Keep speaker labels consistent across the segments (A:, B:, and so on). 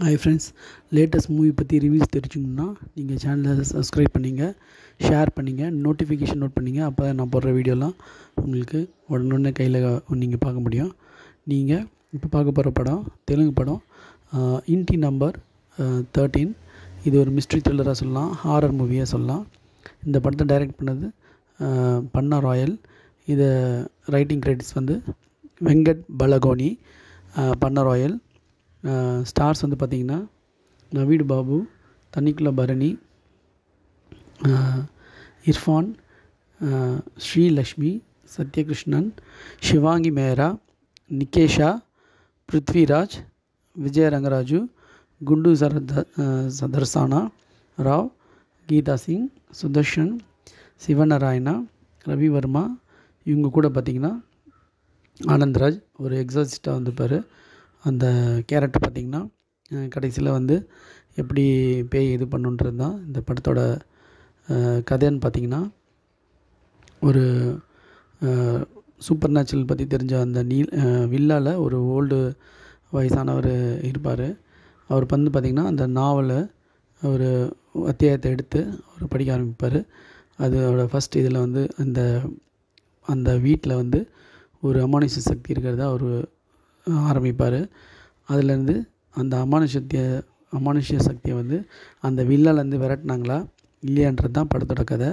A: Hi friends, latest movie பற்றி reviews தெரிஞ்சுக்கணுன்னா நீங்கள் சேனலை சப்ஸ்கிரைப் பண்ணிங்க, ஷேர் பண்ணிங்க, நோட்டிஃபிகேஷன் நோட் பண்ணிங்க. அப்போ தான் நான் போடுற வீடியோலாம் உங்களுக்கு உடனே கையில் நீங்கள் பார்க்க முடியும். நீங்கள் இப்போ பார்க்க போகிற படம் தெலுங்கு படம் இன்டி நம்பர் 13. இது ஒரு மிஸ்ட்ரி த்ரில்லராக சொல்லலாம், ஹாரர் மூவியாக சொல்லலாம். இந்த படத்தை டைரக்ட் பண்ணது பன்னா ராயல். இதை ரைட்டிங் கிரெடிட்ஸ் வந்து வெங்கட் பலகோனி, பன்னா ராயல். ஸ்டார்ஸ் வந்து பார்த்திங்கன்னா நவீடு பாபு, தனிக்குள்ள பரணி, இர்ஃபான், ஸ்ரீலக்ஷ்மி, சத்யகிருஷ்ணன், ஷிவாங்கி மேரா, நிகேஷா, பிருத்விராஜ், விஜய ரங்கராஜு, குண்டு சதர்சானா ராவ், கீதா சிங், சுதர்ஷன், சிவநாராயணா, ரவிவர்மா. இவங்க கூட பார்த்திங்கன்னா ஆனந்த்ராஜ் ஒரு எக்ஸாசிஸ்டாக வந்திருப்பார். அந்த கேரக்டர் பார்த்திங்கன்னா கடைசியில் வந்து எப்படி பேய் இது பண்ணுன்றது தான் இந்த படத்தோட கதைன்னு பார்த்திங்கன்னா, ஒரு சூப்பர் நேச்சுரல் பற்றி தெரிஞ்ச அந்த வில்லாவில் ஒரு ஓல்டு வயசானவர் இருப்பார். அவர் வந்து பார்த்திங்கன்னா அந்த நாவலை ஒரு அத்தியாயத்தை எடுத்து அவர் படிக்க ஆரம்பிப்பார். அதோட ஃபஸ்ட் இதில் வந்து அந்த வீட்டில் வந்து ஒரு அமானுஷ்ய சக்தி இருக்கிறதா அவர் ஆரம்பிப்பார். அதுலேருந்து அந்த அமானுஷ்ய சக்தியை வந்து அந்த வில்லாலேருந்து விரட்டினாங்களா இல்லையான்றது தான் படத்தோட கதை.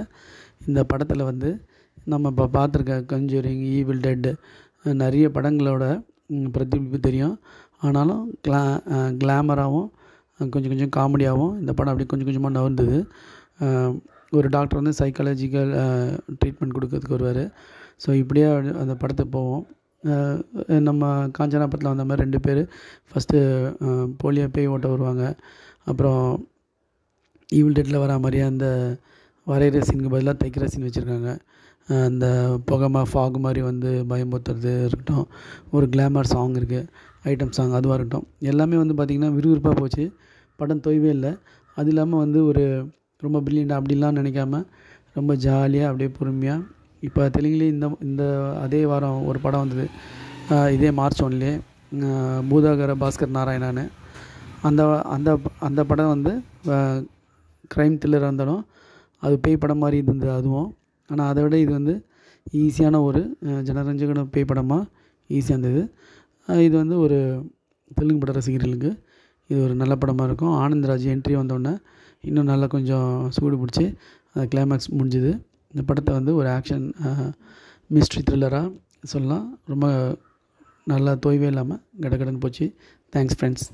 A: இந்த படத்தில் வந்து நம்ம இப்போ பார்த்துருக்க கன்ஜூரிங், ஈவில் டெட் நிறைய படங்களோட பிரதிபலிப்பு தெரியும். ஆனாலும் கிளாமராகவும் கொஞ்சம் காமெடியாகவும் இந்த படம் அப்படி கொஞ்சமாக நகர்ந்தது. ஒரு டாக்டர் வந்து சைக்காலஜிக்கல் ட்ரீட்மெண்ட் கொடுக்கறதுக்கு வருவார். ஸோ இப்படியே அந்த படத்துக்கு போவோம். நம்ம காஞ்சனா படத்தில் வந்த மாதிரி 2 பேர் ஃபஸ்ட்டு போலியோ பேய் ஓட்ட வருவாங்க. அப்புறம் ஈவில் டெட்டில் வர மாதிரியே அந்த வரைகிற சீனுக்கு பதிலாக தைக்கிற சீன் வச்சுருக்காங்க. அந்த ஃபாக் மாதிரி வந்து பயமுறுத்துறது இருக்கட்டும், ஒரு கிளாமர் சாங் இருக்குது, ஐட்டம் சாங் அதுவாக இருக்கட்டும், எல்லாமே வந்து பார்த்திங்கன்னா விறுவிறுப்பாக போச்சு. படம் தொய்வே இல்லை. அது இல்லாமல் வந்து ஒரு ரொம்ப பிரில்லியண்டாக அப்படிலாம் நினைக்காம ரொம்ப ஜாலியாக அப்படியே பொறுமையாக. இப்போ தெலுங்குலேயே இந்த அதே வாரம் ஒரு படம் வந்தது, இதே மார்ச் 1 பூதாகர பாஸ்கர் நாராயணான்னு. அந்த படம் வந்து க்ரைம் த்ரில்லராக இருந்தாலும் அது பேய் படம் மாதிரி இருந்தது அதுவும். ஆனால் அதை விட இது வந்து ஈஸியான ஒரு ஜனரஞ்சகன பேய் படமாக ஈஸியாக இருந்தது. இது வந்து ஒரு தெலுங்கு பட ரசிகர்களுக்கு இது ஒரு நல்ல படமாக இருக்கும். ஆனந்த்ராஜ் என்ட்ரி வந்தோடனே இன்னும் நல்லா கொஞ்சம் சூடு பிடிச்சி அந்த கிளைமேக்ஸ் முடிஞ்சுது. இந்த படத்தை வந்து ஒரு ஆக்ஷன் மிஸ்ட்ரி த்ரில்லராக சொல்லலாம். ரொம்ப நல்லா தொய்வே இல்லாமல் கடகடன்னு போச்சு. Thanks friends.